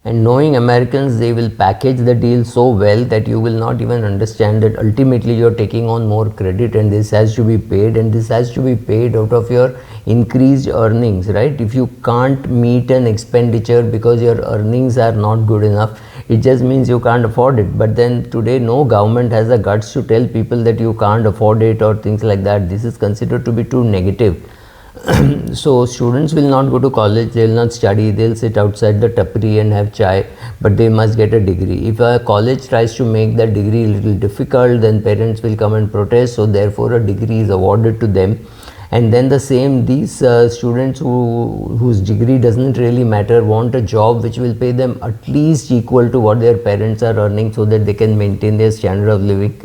And knowing Americans, they will package the deal so well that you will not even understand that ultimately you're taking on more credit, and this has to be paid, and this has to be paid out of your increased earnings, right? If you can't meet an expenditure because your earnings are not good enough, it just means you can't afford it. But then today no government has the guts to tell people that you can't afford it or things like that. This is considered to be too negative. So students will not go to college, they will not study, they'll sit outside the tapri and have chai, but they must get a degree. If a college tries to make that degree a little difficult, then parents will come and protest, so therefore a degree is awarded to them. And then the same, these students whose degree doesn't really matter want a job which will pay them at least equal to what their parents are earning, so that they can maintain their standard of living.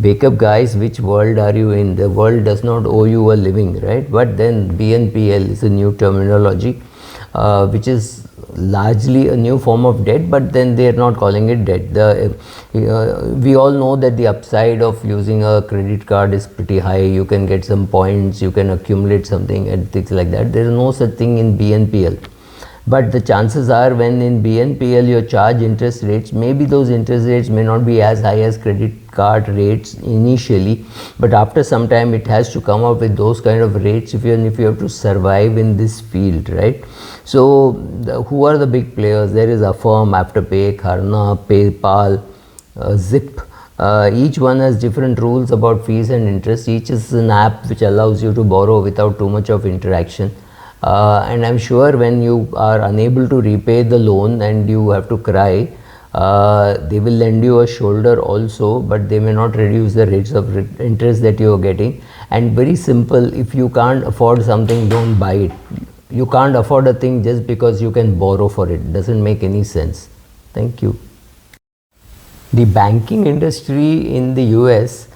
Wake up, guys, which world are you in? The world does not owe you a living, right? But then BNPL is a new terminology, which is largely a new form of debt, but then they are not calling it debt. We all know that the upside of using a credit card is pretty high. You can get some points, you can accumulate something and things like that. There is no such thing in BNPL. But the chances are, when in BNPL you charge interest rates, maybe those interest rates may not be as high as credit card rates initially, but after some time it has to come up with those kind of rates if you have to survive in this field, right? So who are the big players? There is Affirm, Afterpay, Klarna, PayPal, Zip. Each one has different rules about fees and interest. Each is an app which allows you to borrow without too much of interaction. And I'm sure when you are unable to repay the loan and you have to cry, they will lend you a shoulder also, but they may not reduce the rates of interest that you are getting. And very simple, if you can't afford something, don't buy it. You can't afford a thing just because you can borrow for it. Doesn't make any sense. Thank you. The banking industry in the US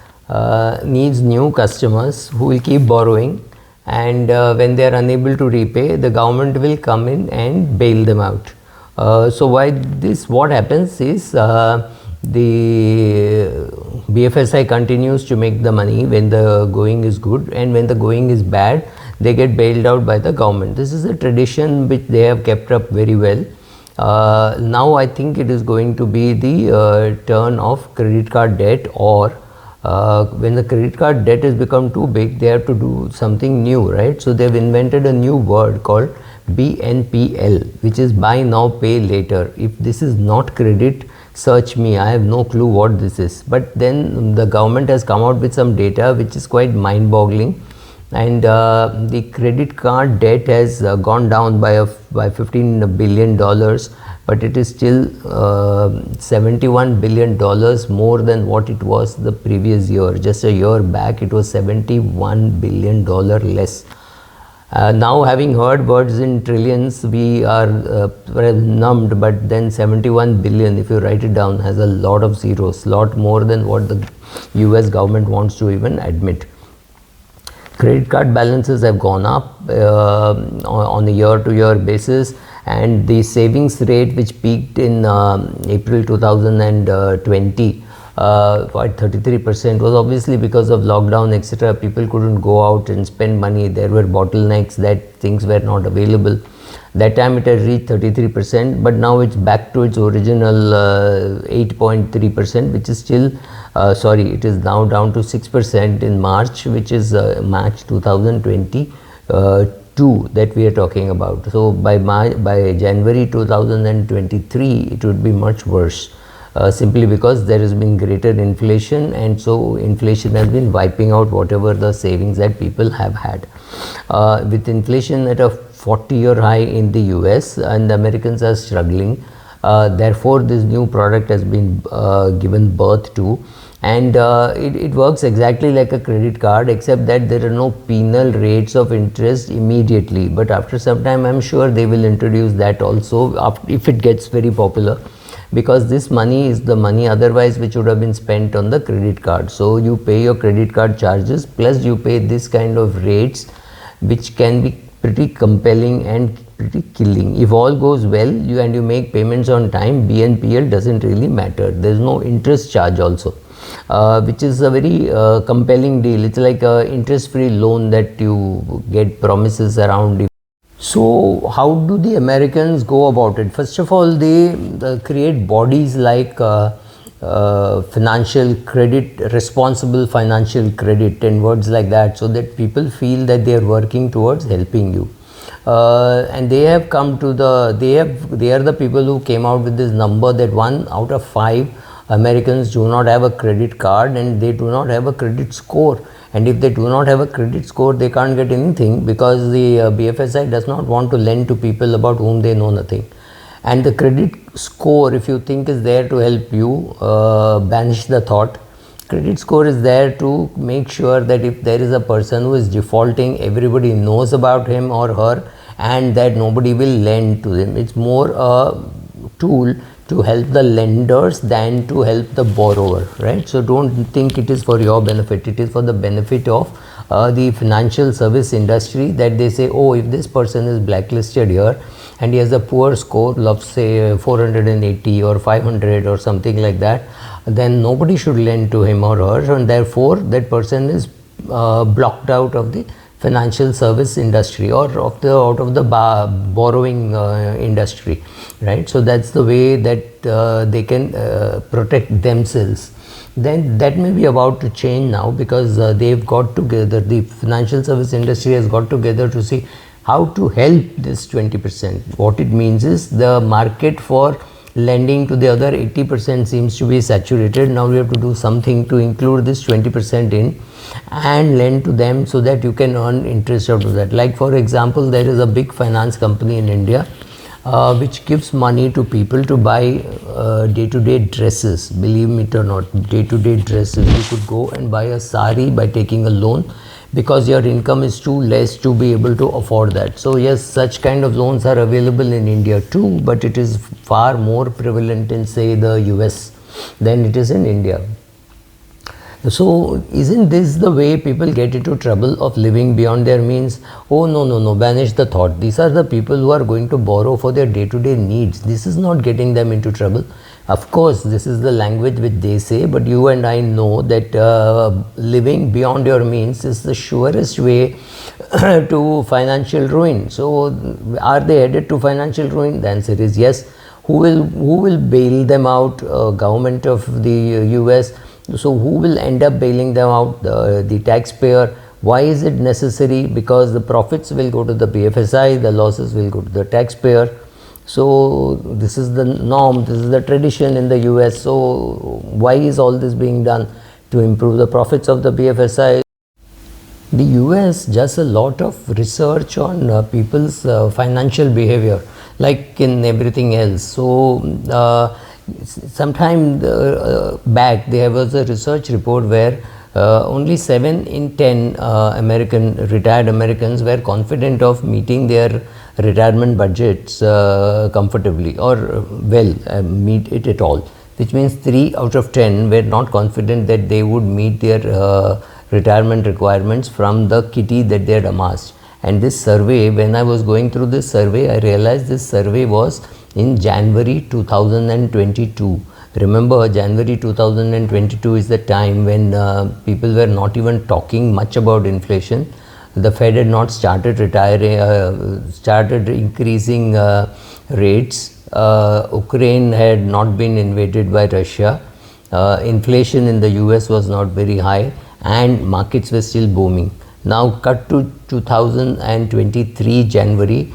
needs new customers who will keep borrowing, and when they are unable to repay, the government will come in and bail them out. So what happens is, the BFSI continues to make the money when the going is good, and when the going is bad, they get bailed out by the government. This is a tradition which they have kept up very well. Now I think it is going to be the turn of credit card debt, or when the credit card debt has become too big, they have to do something new, right? So they've invented a new word called BNPL, which is buy now, pay later. If this is not credit, search me. I have no clue what this is. But then the government has come out with some data which is quite mind-boggling, and the credit card debt has gone down by $15 billion, but it is still $71 billion more than what it was the previous year. Just a year back, it was $71 billion less. Now, having heard words in trillions, we are numbed, but then 71 billion, if you write it down, has a lot of zeros, lot more than what the US government wants to even admit. Credit card balances have gone up on a year-to-year basis, and the savings rate, which peaked in April 2020 at 33%, was obviously because of lockdown, etc. People couldn't go out and spend money. There were bottlenecks, that things were not available. That time it had reached 33%, but now it's back to its original 8.3%, which is still it is now down to 6% in March, which is March 2022 that we are talking about. So by January 2023, it would be much worse, simply because there has been greater inflation, and so inflation has been wiping out whatever the savings that people have had. With inflation at a 40-year high in the US, and the Americans are struggling, therefore this new product has been given birth to, and it works exactly like a credit card, except that there are no penal rates of interest immediately, but after some time I'm sure they will introduce that also, if it gets very popular, because this money is the money otherwise which would have been spent on the credit card. So you pay your credit card charges, plus you pay this kind of rates, which can be pretty compelling and pretty killing. If all goes well, you make payments on time, BNPL doesn't really matter. There's no interest charge also, which is a very compelling deal. It's like a interest-free loan that you get promises around. So how do the Americans go about it? First of all, they create bodies like financial credit, responsible financial credit, and words like that, so that people feel that they are working towards helping you. And they have come to they are the people who came out with this number that 1 out of 5 Americans do not have a credit card, and they do not have a credit score. And if they do not have a credit score, they can't get anything, because the BFSI does not want to lend to people about whom they know nothing. And the credit score, if you think, is there to help you banish the thought. Credit score is there to make sure that if there is a person who is defaulting, everybody knows about him or her, and that nobody will lend to them. It's more a tool to help the lenders than to help the borrower, right? So don't think it is for your benefit. It is for the benefit of the financial service industry, that they say, oh, if this person is blacklisted here and he has a poor score, let's say 480 or 500 or something like that, then nobody should lend to him or her, and therefore that person is blocked out of the financial service industry, or out of the borrowing industry, right? So that's the way that they can protect themselves. Then that may be about to change now, because they've got together, the financial service industry has got together to see how to help this 20%. What it means is, the market for lending to the other 80% seems to be saturated. Now we have to do something to include this 20% in and lend to them, so that you can earn interest out of that. Like, for example, there is a big finance company in India which gives money to people to buy day-to-day dresses. Believe me or not, day-to-day dresses. You could go and buy a sari by taking a loan, because your income is too less to be able to afford that. So yes, such kind of loans are available in India too, but it is far more prevalent in, say, the US than it is in India. So isn't this the way people get into trouble of living beyond their means? Oh, no, banish the thought. These are the people who are going to borrow for their day-to-day needs. This is not getting them into trouble. Of course, this is the language which they say, but you and I know that living beyond your means is the surest way to financial ruin. So are they headed to financial ruin? The answer is yes. Who will bail them out? Government of the US. So who will end up bailing them out? The taxpayer. Why is it necessary? Because the profits will go to the BFSI, the losses will go to the taxpayer. So this is the norm, this is the tradition in the US. So why is all this being done? To improve the profits of the BFSI. The US does a lot of research on people's financial behavior, like in everything else. So sometime back there was a research report where only 7 in 10 retired Americans were confident of meeting their retirement budgets comfortably, or meet it at all, which means 3 out of 10 were not confident that they would meet their retirement requirements from the kitty that they had amassed. And this survey, when I was going through this survey, I realized this survey was in January 2022. Remember, January 2022 is the time when people were not even talking much about inflation. The Fed had not started increasing rates. Ukraine had not been invaded by Russia. Inflation in the US was not very high, and markets were still booming. Now cut to 2023 January,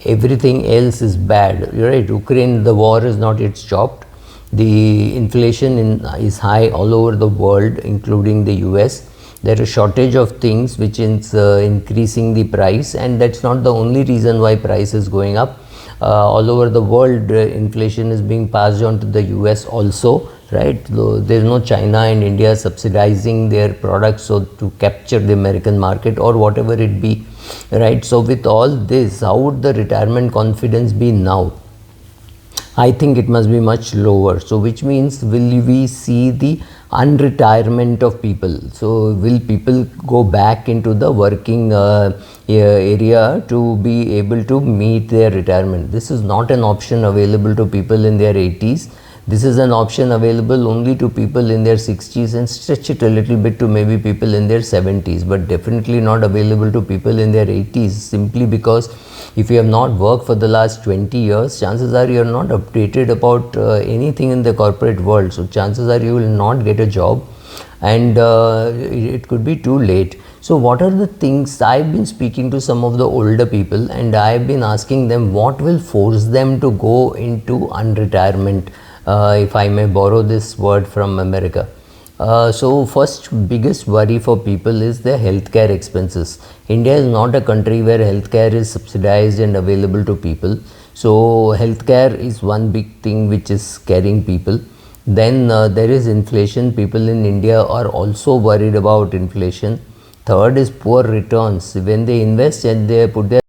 everything else is bad. You're right, Ukraine, the war is not yet stopped. The inflation is high all over the world, including the US. There is a shortage of things which is increasing the price, and that's not the only reason why price is going up. All over the world, inflation is being passed on to the US also, right? There's no China and India subsidizing their products so to capture the American market or whatever it be, right? So with all this, how would the retirement confidence be now? I think it must be much lower. So which means, will we see the unretirement of people? So will people go back into the working area to be able to meet their retirement? This is not an option available to people in their 80s. This is an option available only to people in their 60s and stretch it a little bit to maybe people in their 70s, but definitely not available to people in their 80s, simply because if you have not worked for the last 20 years, chances are you are not updated about anything in the corporate world. So chances are you will not get a job, and it could be too late. So what are the things? I've been speaking to some of the older people and I've been asking them what will force them to go into unretirement, if I may borrow this word from America. So first biggest worry for people is their healthcare expenses. India is not a country where healthcare is subsidized and available to people. So healthcare is one big thing which is scaring people. Then there is inflation. People in India are also worried about inflation. Third is poor returns. When they invest and they put their